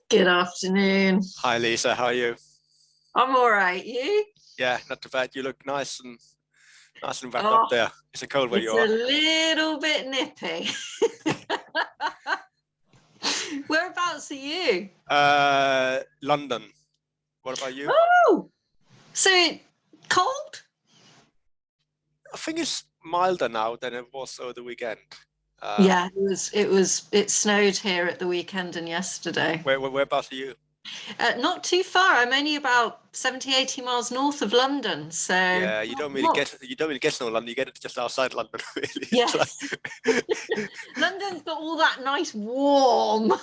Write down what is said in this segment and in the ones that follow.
Good afternoon. Hi Lisa, how are you? I'm all right. You? Yeah, not too bad. You look nice and wrapped up Oh, there. Is it cold where it's you a are? little bit nippy. Whereabouts are you? London. What about you? Oh, so cold? I think it's milder now than it was over the weekend. Um, Yeah, it snowed here at the weekend and yesterday. whereabouts are you? Not too far. I'm only about 70, 80 miles north of London. So Yeah, you don't really get snow in London. You get it just outside London, really. It's yes. like London's got all that nice warm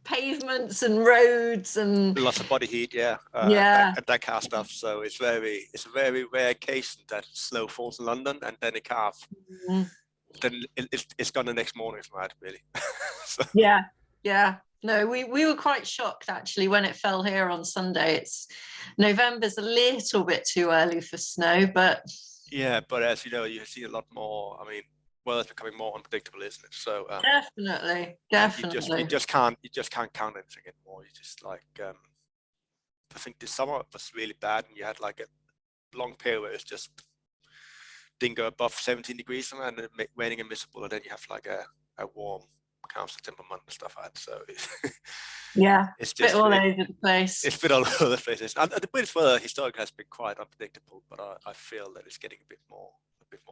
pavements and roads and lots of body heat, yeah, yeah. and that kind of stuff. So it's a very rare occasion that snow falls in London, and then it kind of Mm. then it's gone the next morning, right? Really. So, Yeah, yeah. No, we were quite shocked actually when it fell here on Sunday. It's November's a little bit too early for snow, but yeah, but as you know, you see a lot more. I mean, well, it's becoming more unpredictable, isn't it? So, definitely, and you definitely. just can't count anything anymore. You just like, I think this summer was really bad, and you had like a long period where it's just didn't go above 17 degrees and then raining and miserable, and then you have like a warm kind of September month and stuff like that. So Yeah, it's bit just all over the place. it's been all over the places. And the British weather historically has been quite unpredictable, but I feel that it's getting a bit more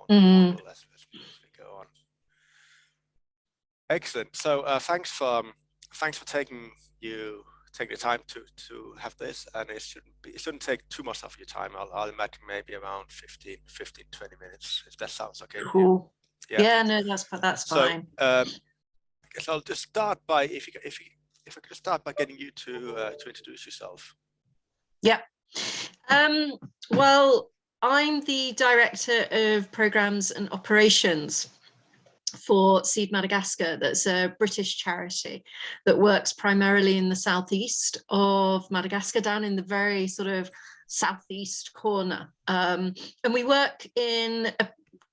Mm. normal as we go on. Excellent. So thanks for taking the time to have this, and it shouldn't take too much of your time. I'll imagine maybe around 20 minutes, if that sounds okay with you. Cool. Yeah. Yeah, no, that's So fine. I guess I'll just start by if I could start by getting you to introduce yourself. Yeah. Um, well, I'm the director of programs and operations for Seed Madagascar. That's a British charity that works primarily in the southeast of Madagascar, down in the very sort of southeast corner. And we work in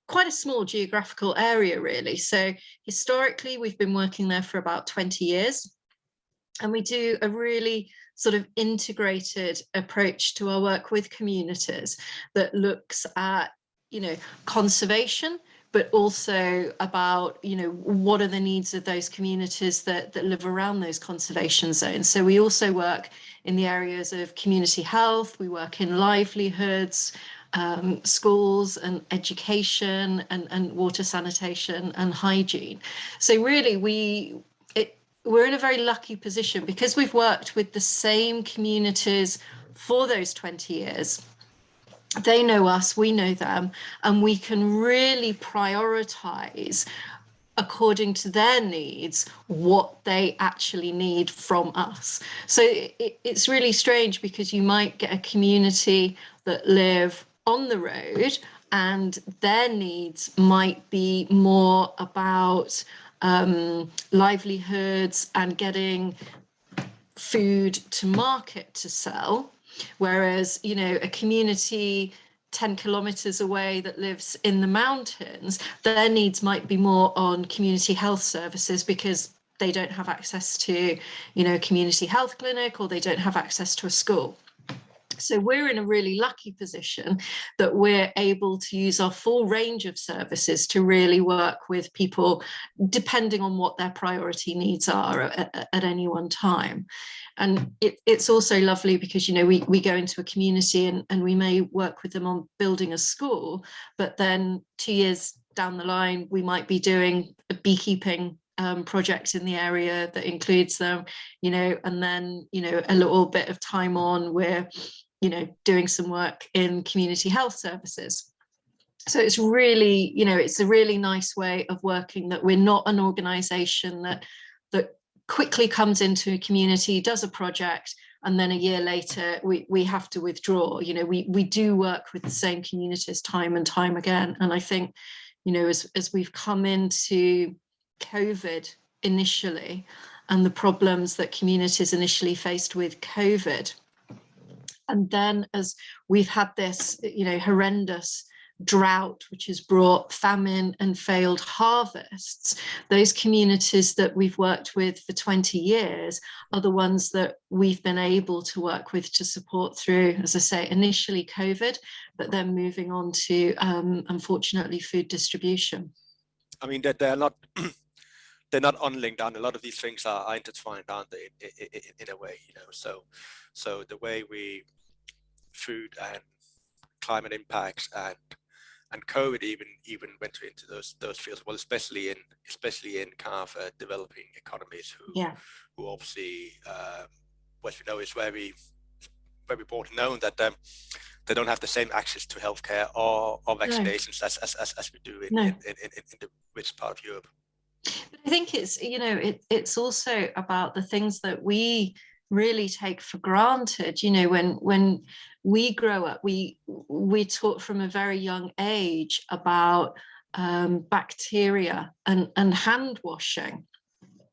quite a small geographical area, really. So historically, we've been working there for about 20 years. And we do a really sort of integrated approach to our work with communities that looks at, conservation, but also about, what are the needs of those communities that live around those conservation zones. So we also work in the areas of community health, we work in livelihoods, schools and education and water sanitation and hygiene. So really we're in a very lucky position because we've worked with the same communities for those 20 years. They know us, we know them, and we can really prioritize according to their needs what they actually need from us. So it's really strange because you might get a community that live on the road and their needs might be more about livelihoods and getting food to market to sell, whereas a community 10 kilometers away that lives in the mountains, their needs might be more on community health services because they don't have access to a community health clinic, or they don't have access to a school. So we're in a really lucky position that we're able to use our full range of services to really work with people depending on what their priority needs are at any one time. And it's also lovely because, we go into a community and we may work with them on building a school, but then 2 years down the line, we might be doing a beekeeping project in the area that includes them, and then, a little bit of time on, we're doing some work in community health services. So it's really, it's a really nice way of working, that we're not an organization that quickly comes into a community, does a project, and then a year later we have to withdraw. We do work with the same communities time and time again. And I think, as we've come into COVID initially, and the problems that communities initially faced with COVID, and then as we've had this, horrendous drought, which has brought famine and failed harvests, those communities that we've worked with for 20 years are the ones that we've been able to work with to support through, as I say, initially COVID, but then moving on to, unfortunately, food distribution. I mean, that they're not they're not unlinked, and a lot of these things are intertwined, aren't they? In a way, So the way food and climate impacts and COVID even went into those fields. Well, especially in kind of developing economies who obviously, what you know, is very broadly known that they don't have the same access to healthcare or vaccinations as we do in the rich part of Europe. But I think it's, it's also about the things that we really take for granted. When we grow up, we taught from a very young age about bacteria and hand washing.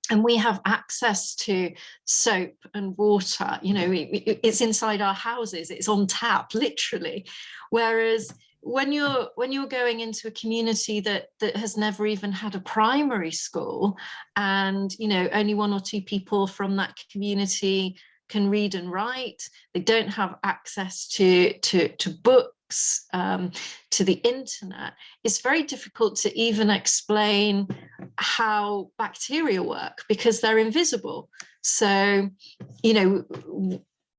And we have access to soap and water, it's inside our houses, it's on tap, literally. Whereas when you're going into a community that has never even had a primary school, and only one or two people from that community can read and write, they don't have access to books, to the internet, it's very difficult to even explain how bacteria work because they're invisible. So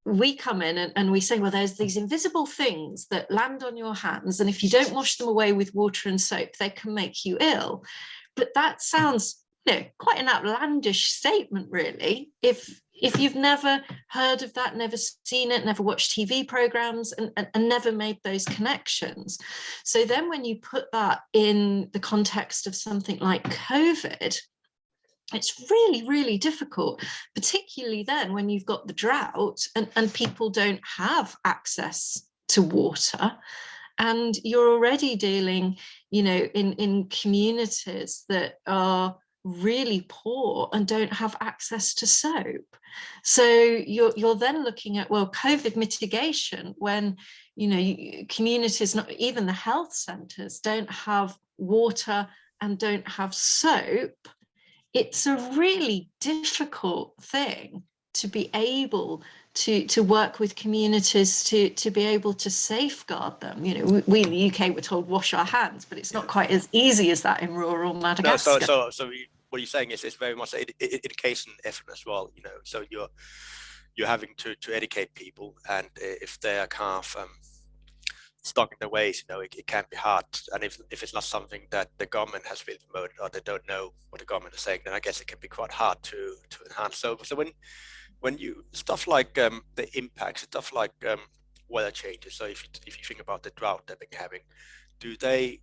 we come in and we say, well, there's these invisible things that land on your hands, and if you don't wash them away with water and soap, they can make you ill. But that sounds quite an outlandish statement, really, if you've never heard of that, never seen it, never watched TV programs, and never made those connections. So then when you put that in the context of something like COVID, it's really, really difficult, particularly then when you've got the drought and people don't have access to water. And you're already dealing, in communities that are really poor and don't have access to soap. So you're then looking at, well, COVID mitigation when communities, not even the health centres, don't have water and don't have soap. It's a really difficult thing to be able to work with communities to be able to safeguard them. We in the UK were told wash our hands, but it's not quite as easy as that in rural Madagascar. No, so what you're saying is it's very much an education effort as well. So you're having to educate people, and if they are kind of stuck in their ways, it can be hard. And if it's not something that the government has really promoted, or they don't know what the government is saying, then I guess it can be quite hard to enhance. So when you stuff like the impacts, stuff like weather changes. So if you think about the drought they've been having, do they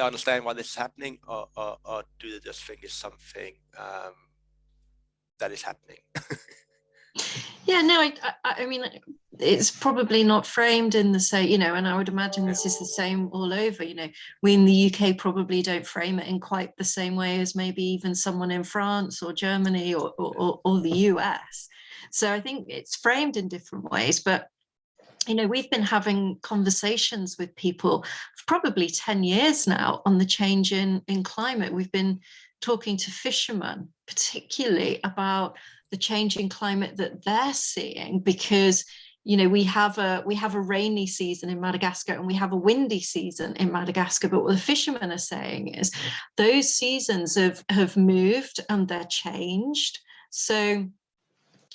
understand why this is happening, or do they just think it's something that is happening? Yeah, no, I mean, it's probably not framed in the same, and I would imagine this is the same all over. We in the UK probably don't frame it in quite the same way as maybe even someone in France or Germany or the US. So I think it's framed in different ways, but we've been having conversations with people for probably 10 years now on the change in climate. We've been talking to fishermen, particularly about the change in climate that they're seeing, because we have a rainy season in Madagascar and we have a windy season in Madagascar. But what the fishermen are saying is those seasons have moved and they're changed. So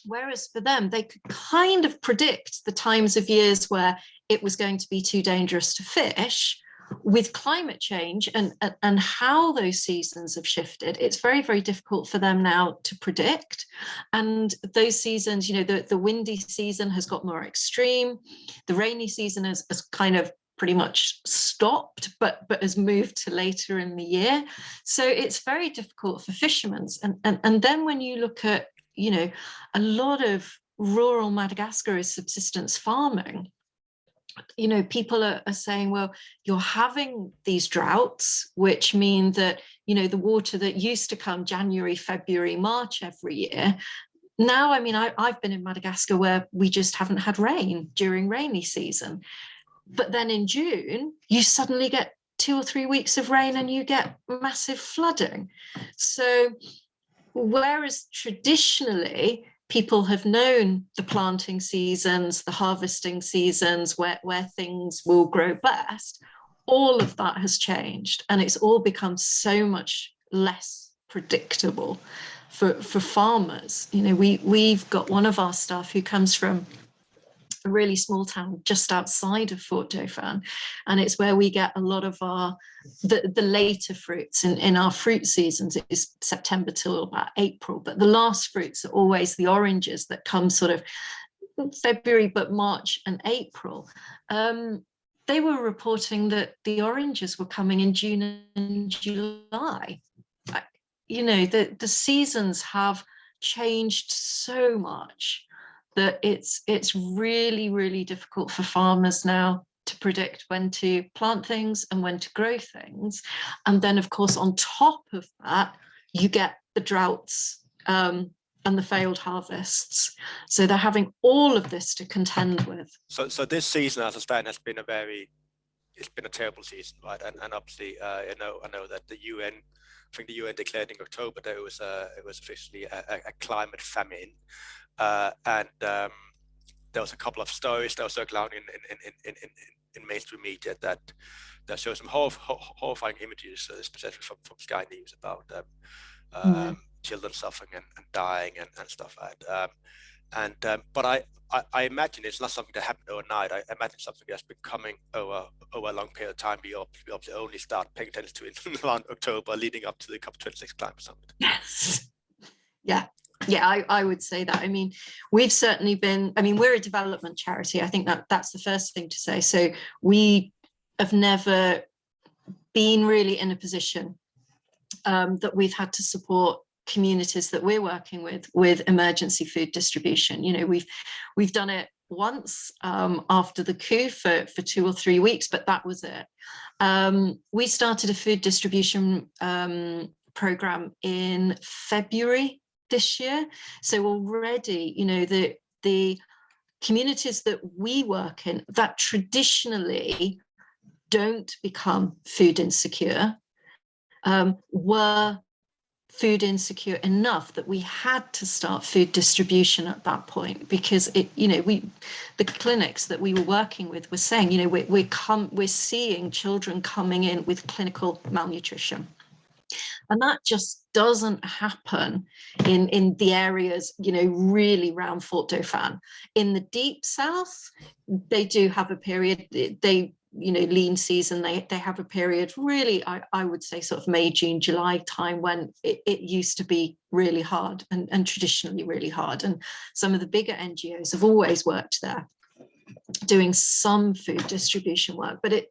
whereas for them, they could kind of predict the times of years where it was going to be too dangerous to fish. With climate change and how those seasons have shifted, it's very, very difficult for them now to predict. And those seasons, the windy season has got more extreme. The rainy season has kind of pretty much stopped, but has moved to later in the year. So it's very difficult for fishermen. And then when you look at, a lot of rural Madagascar is subsistence farming. People are saying, well, you're having these droughts, which mean that, the water that used to come January, February, March every year. Now, I mean, I've been in Madagascar where we just haven't had rain during rainy season. But then in June, you suddenly get 2 or 3 weeks of rain and you get massive flooding. So whereas traditionally people have known the planting seasons, the harvesting seasons, where things will grow best, all of that has changed, and it's all become so much less predictable for farmers. You know, we've got one of our staff who comes from a really small town just outside of Fort Dauphin, and it's where we get a lot of our the later fruits in our fruit seasons. It is September till about April, but the last fruits are always the oranges that come sort of February, but March and April. They were reporting that the oranges were coming in June and July. You know, the seasons have changed so much that it's really, really difficult for farmers now to predict when to plant things and when to grow things. And then, of course, on top of that, you get the droughts and the failed harvests. So they're having all of this to contend with. So this season, as I understand, has been it's been a terrible season, right? And obviously, I know that the UN, I think the UN declared in October that it was officially a climate famine. And there was a couple of stories that were circulating in mainstream media that show some horrifying images, especially from Sky News, about children suffering and dying and stuff like that. But I imagine it's not something that happened overnight. I imagine something that's been coming over a long period of time. We obviously only start paying attention to it in around October, leading up to the COP26 climate summit. Yes. Yeah, I would say that. I mean, we've certainly been, I mean, we're a development charity. I think that's the first thing to say. So we have never been really in a position that we've had to support communities that we're working with emergency food distribution. You know, we've done it once after the coup for 2 or 3 weeks, but that was it. We started a food distribution program in February this year. So already, you know, the communities that we work in that traditionally don't become food insecure were food insecure enough that we had to start food distribution at that point, because it, you know, the clinics that we were working with were saying, you know, we're seeing children coming in with clinical malnutrition. And that just doesn't happen in the areas, you know, really around Fort Dauphin. In the deep south, they do have a period, they, you know, lean season, they have a period really, I would say sort of May, June, July time, when it used to be really hard and traditionally really hard. And some of the bigger NGOs have always worked there doing some food distribution work, but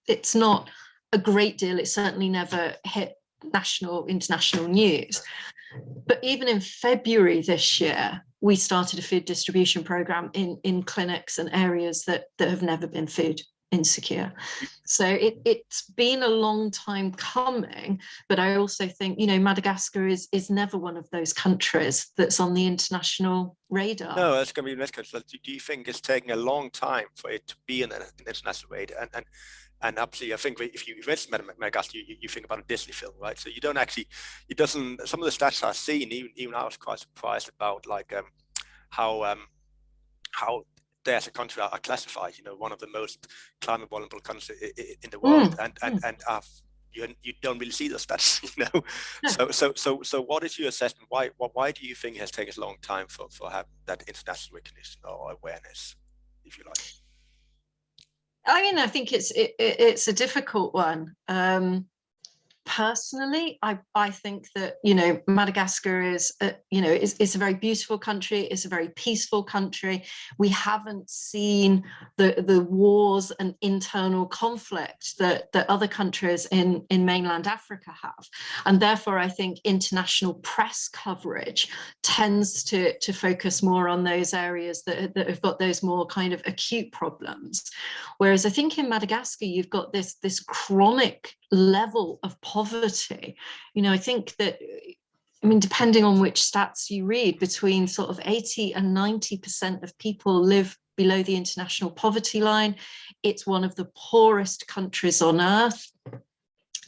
it's not a great deal. It certainly never hit national, international news. But even in February this year, we started a food distribution program in clinics and areas that have never been food insecure. So it's been a long time coming, but I also think, you know, Madagascar is never one of those countries that's on the international radar. No, that's going to be the next question. Do you think it's taking a long time for it to be in an international radar? And obviously, I think if you visit Madagascar, you think about a Disney film, right? So you don't actually, it doesn't, some of the stats I've seen, even I was quite surprised about, like how they as a country are classified, you know, one of the most climate vulnerable countries in the world. And you don't really see those stats, you know. No. So what is your assessment? Why do you think it has taken a long time for having that international recognition or awareness, if you like? I mean, I think it's a difficult one. Personally, I think that, you know, Madagascar is, you know, it's a very beautiful country. It's a very peaceful country. We haven't seen the wars and internal conflict that other countries in mainland Africa have. And therefore, I think international press coverage tends to focus more on those areas that have got those more kind of acute problems. Whereas I think in Madagascar, you've got this chronic level of poverty. You know, I think that, I mean, depending on which stats you read, between sort of 80 and 90% of people live below the international poverty line. It's one of the poorest countries on earth.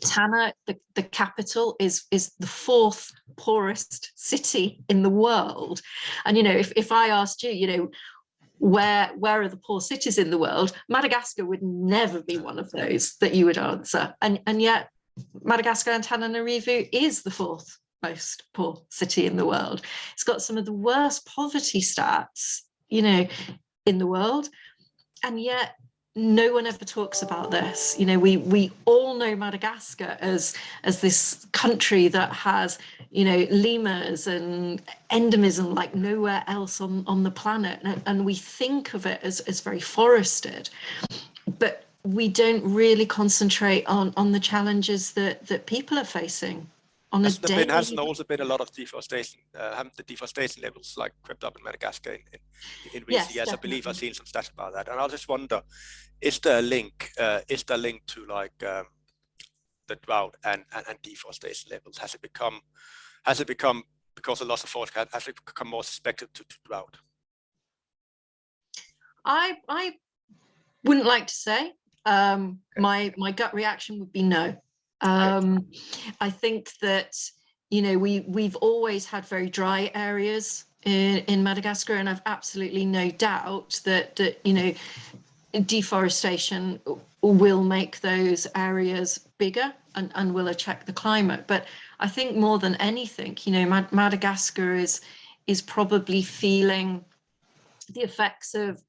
Tana, the capital, is the fourth poorest city in the world. And, you know, if I asked you, you know, where are the poor cities in the world, Madagascar would never be one of those that you would answer. And yet Madagascar, Antananarivo, is the fourth most poor city in the world. It's got some of the worst poverty stats, you know, in the world. And yet no one ever talks about this. You know, we all know Madagascar as this country that has, you know, lemurs and endemism like nowhere else on the planet, and we think of it as very forested, but we don't really concentrate on the challenges that people are facing on a daily. Hasn't also been a lot of deforestation? Haven't the deforestation levels like crept up in Madagascar in recent Yes, years? definitely. I believe I've seen some stats about that, and I just wonder, is there a link? Is there a link to like the drought and deforestation levels? Has it become because of loss of forest? Has it become more susceptible to drought? I wouldn't like to say. Okay. My gut reaction would be no. I think that, you know, we've always had very dry areas in Madagascar, and I've absolutely no doubt that you know, deforestation will make those areas bigger and will affect the climate. But I think more than anything, you know, Madagascar is probably feeling the effects of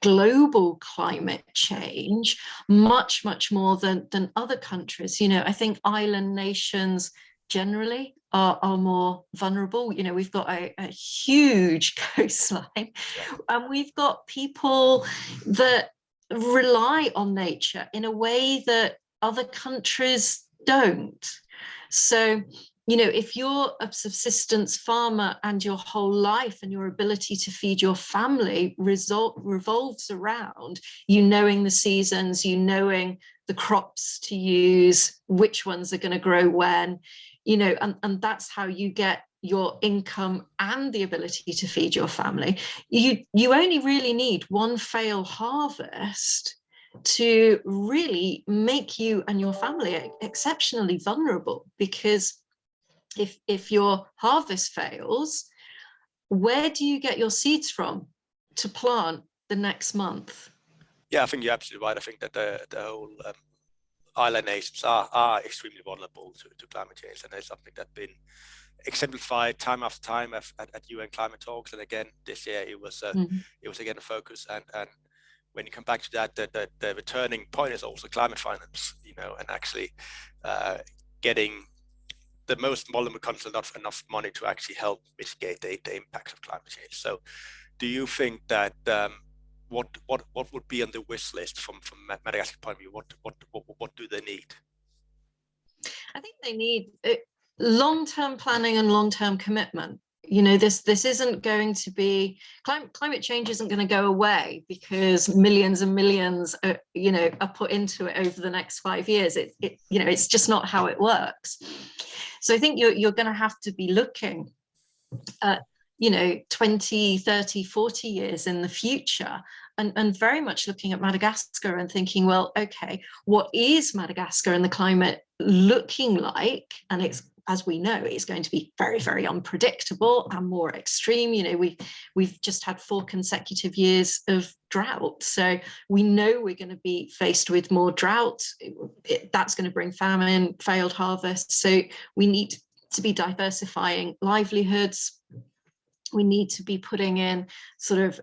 global climate change much more than other countries. You know, I think island nations generally are more vulnerable. You know, we've got a huge coastline, and we've got people that rely on nature in a way that other countries don't. So, you know, if you're a subsistence farmer and your whole life and your ability to feed your family revolves around you knowing the seasons, you knowing the crops to use, which ones are going to grow when, you know, and that's how you get your income and the ability to feed your family. You only really need one failed harvest to really make you and your family exceptionally vulnerable, because if your harvest fails, where do you get your seeds from to plant the next month? Yeah, I think you're absolutely right. I think that the whole island nations are extremely vulnerable to climate change, and it's something that's been exemplified time after time at UN climate talks. And again, this year it was again a focus. And when you come back to that, the returning point is also climate finance. You know, and actually getting the most vulnerable countries not enough money to actually help mitigate the impacts of climate change. So, do you think that what would be on the wish list from Madagascar point of view? What do they need? I think they need long-term planning and long-term commitment. You know, this isn't going to be climate change isn't going to go away because millions and millions you know, are put into it over the next 5 years. It you know, it's just not how it works. So I think you're going to have to be looking at, you know, 20, 30, 40 years in the future, and very much looking at Madagascar and thinking, well, okay, what is Madagascar and the climate looking like? And it's, as we know, it's going to be very, very unpredictable and more extreme. You know, we've just had 4 consecutive years of drought. So we know we're going to be faced with more drought. That's going to bring famine, failed harvests. So we need to be diversifying livelihoods. We need to be putting in sort of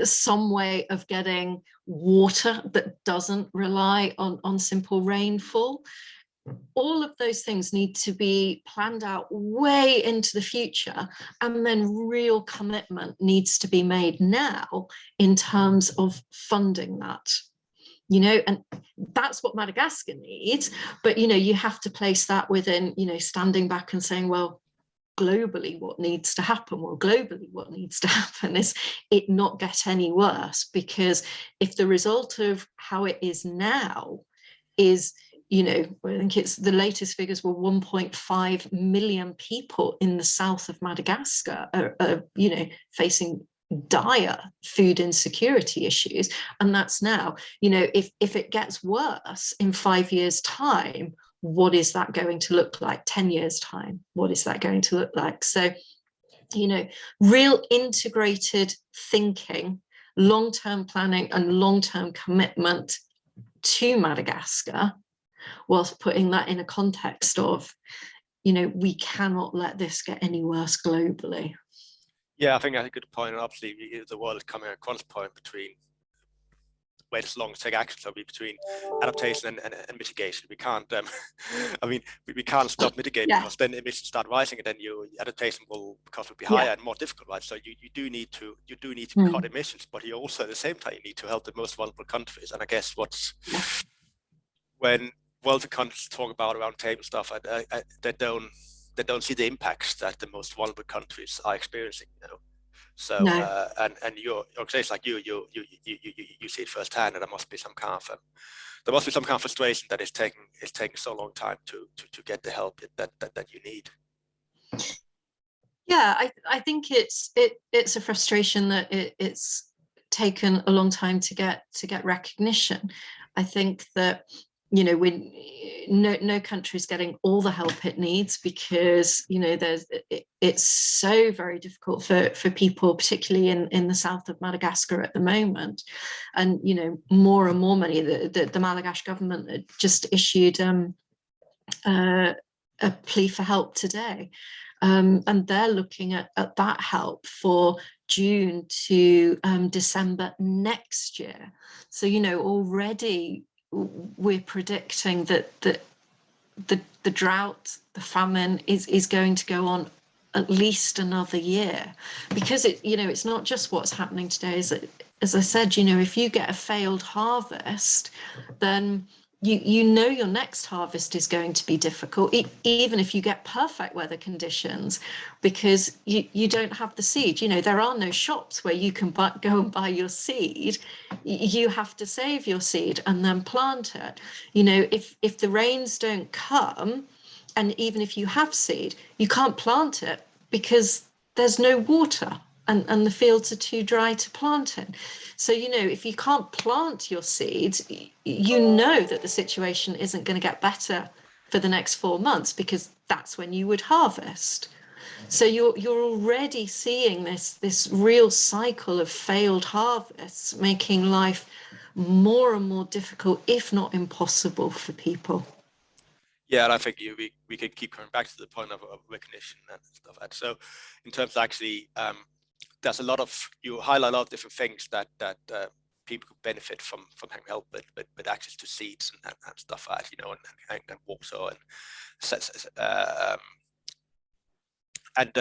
some way of getting water that doesn't rely on simple rainfall. All of those things need to be planned out way into the future, and then real commitment needs to be made now in terms of funding that. You know, and that's what Madagascar needs. But, you know, you have to place that within, you know, standing back and saying, well, globally, what needs to happen? Well, globally, what needs to happen is it not get any worse, because if the result of how it is now is, you know, I think it's the latest figures were 1.5 million people in the south of Madagascar are you know, facing dire food insecurity issues. And that's now, you know, if it gets worse in 5 years' time, what is that going to look like? 10 years' time, what is that going to look like? So, you know, real integrated thinking, long-term planning and long-term commitment to Madagascar, whilst putting that in a context of, you know, we cannot let this get any worse globally. Yeah, I think that's a good point. And obviously, the world is coming at a crunch point between where it's long to take action. So between adaptation and mitigation, we can't. I mean, we can't stop mitigating because then emissions start rising, and then your adaptation will cost will be higher and more difficult, right? So you do need to cut emissions, but you also at the same time you need to help the most vulnerable countries. And I guess when wealthy countries talk about round table stuff, they don't see the impacts that the most vulnerable countries are experiencing, you know. So and your organization like you see it firsthand, and there must be some kind of frustration that it's taking so long time to get the help that you need. Yeah, I think it's a frustration that it's taken a long time to get recognition. I think that, you know, when no country is getting all the help it needs, because, you know, it's so very difficult for people, particularly in the south of Madagascar at the moment. And, you know, more and more money. The Malagasy government just issued a plea for help today. And they're looking at that help for June to December next year. So, you know, already we're predicting that the drought, the famine is going to go on at least another year, because it's not just what's happening today. As I said, you know, if you get a failed harvest, then you know your next harvest is going to be difficult, even if you get perfect weather conditions, because you don't have the seed. You know, there are no shops where you can go and buy your seed. You have to save your seed and then plant it. You know, if the rains don't come, and even if you have seed, you can't plant it because there's no water, and the fields are too dry to plant in. So, you know, if you can't plant your seeds, you know that the situation isn't going to get better for the next 4 months, because that's when you would harvest. So you're already seeing this real cycle of failed harvests, making life more and more difficult, if not impossible, for people. Yeah, and I think we can keep coming back to the point of recognition and stuff like that. So in terms of actually, there's you highlight a lot of different things that people could benefit from having help with access to seeds and stuff like that, you know, and water and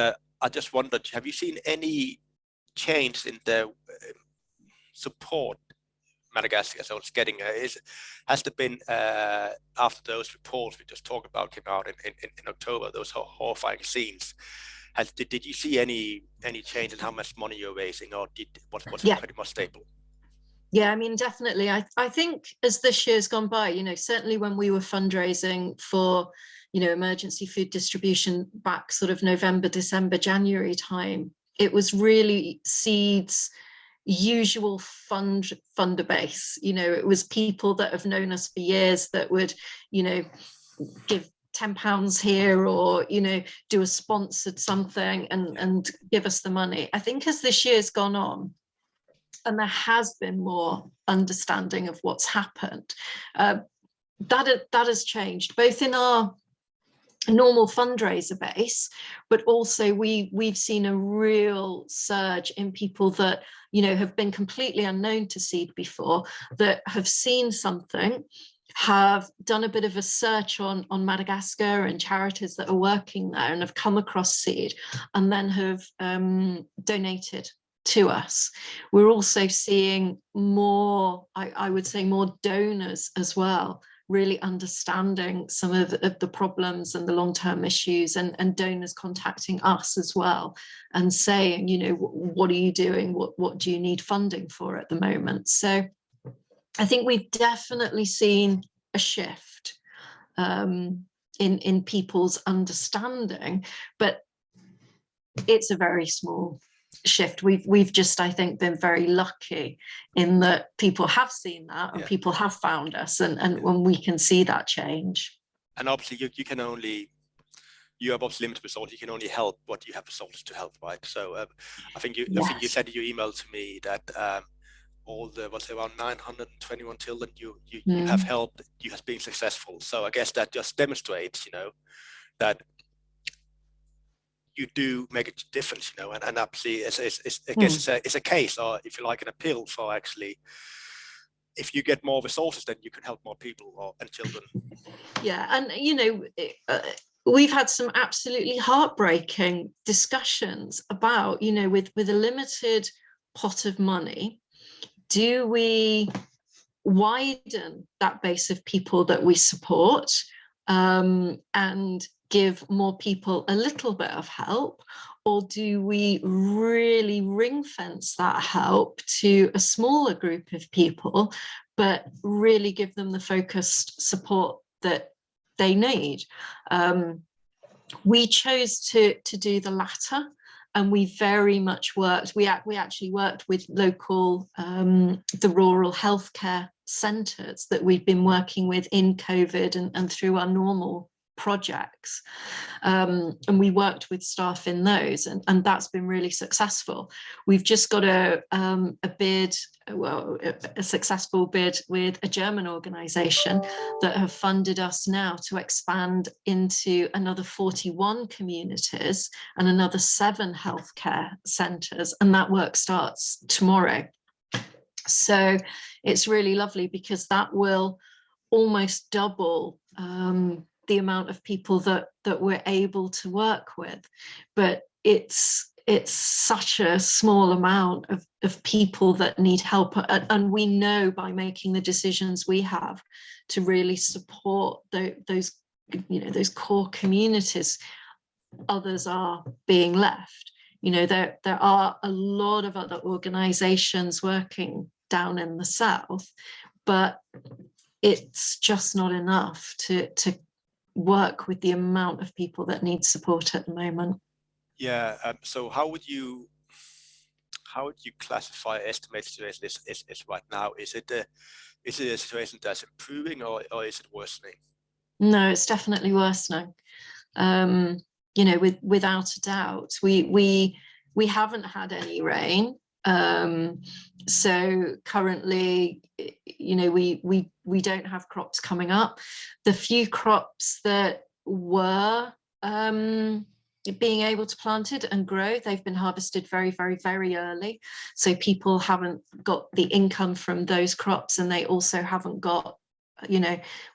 I just wondered, have you seen any change in the support Madagascar so it's getting? Has there been after those reports we just talked about came out in October, those horrifying scenes? Did you see any change in how much money you're raising, or was it pretty much stable? Yeah, I mean, definitely. I think as this year's gone by, you know, certainly when we were fundraising for, you know, emergency food distribution back sort of November, December, January time, it was really Seed's usual funder base. You know, it was people that have known us for years that would, you know, give £10 here, or, you know, do a sponsored something and give us the money. I think as this year's gone on, and there has been more understanding of what's happened, that has changed, both in our normal fundraiser base, but also we've seen a real surge in people that, you know, have been completely unknown to Seed before, that have seen something, have done a bit of a search on Madagascar and charities that are working there, and have come across Seed, and then have donated to us. We're also seeing more, I would say, more donors as well, really understanding some of the problems and the long-term issues, and donors contacting us as well and saying, you know, what are you doing? What do you need funding for at the moment? So I think we've definitely seen a shift in people's understanding, but it's a very small shift. We've just, I think, been very lucky in that people have seen that and people have found us, and when we can see that change. And obviously you have obviously limited resources. You can only help what you have resources to help, right? So I think you said in your email to me that all the around 921 children you have helped, you have been successful. So I guess that just demonstrates, that you do make a difference, and absolutely, I guess it's a case, or if you like, an appeal for actually, if you get more resources, then you can help more people and children. Yeah, and we've had some absolutely heartbreaking discussions about, with a limited pot of money, do we widen that base of people that we support and give more people a little bit of help, or do we really ring fence that help to a smaller group of people, but really give them the focused support that they need? We chose to do the latter, and we very much worked. We actually worked with local, the rural healthcare centres that we've been working with in COVID and through our normal projects, and we worked with staff in those, and that's been really successful. We've just got a successful bid with a German organisation that have funded us now to expand into another 41 communities and another 7 healthcare centres, and that work starts tomorrow. So it's really lovely because that will almost double the amount of people that we're able to work with, but it's such a small amount of people that need help, and we know by making the decisions we have to really support those core communities, others are being left. There are a lot of other organizations working down in the south, but it's just not enough to work with the amount of people that need support at the moment. Yeah. So how would you classify, estimate the situation is right now? Is it a situation that's improving, or is it worsening? No, it's definitely worsening. Without a doubt, we haven't had any rain. So currently, we don't have crops coming up. The few crops that were being able to planted and grow, they've been harvested very, very, very early. So people haven't got the income from those crops, and they also haven't got,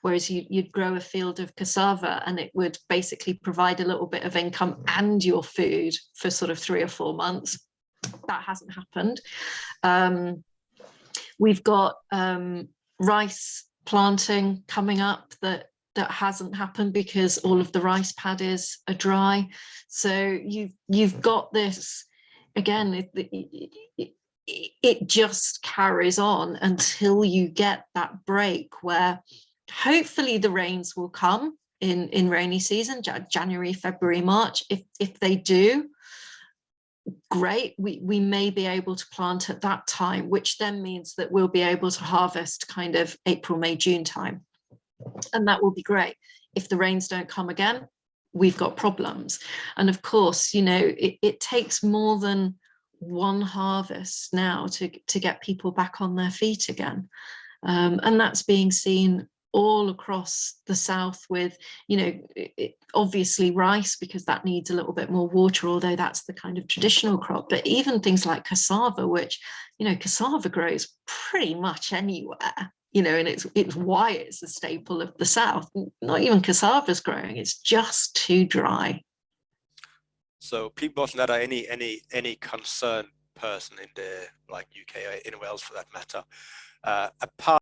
whereas you'd grow a field of cassava and it would basically provide a little bit of income and your food for sort of 3 or 4 months. That hasn't happened. We've got rice planting coming up that hasn't happened because all of the rice paddies are dry. So you've got this again. It just carries on until you get that break where hopefully the rains will come in rainy season, January, February, March. If they do, great, we may be able to plant at that time, which then means that we'll be able to harvest kind of April, May, June time. And that will be great. If the rains don't come again, we've got problems. And of course, it takes more than one harvest now to get people back on their feet again. And that's being seen all across the south with, obviously rice, because that needs a little bit more water, although that's the kind of traditional crop. But even things like cassava, which, cassava grows pretty much anywhere, and it's why it's a staple of the south. Not even cassava's growing, it's just too dry. So people wasn't that any concerned person in the UK or in Wales for that matter, apart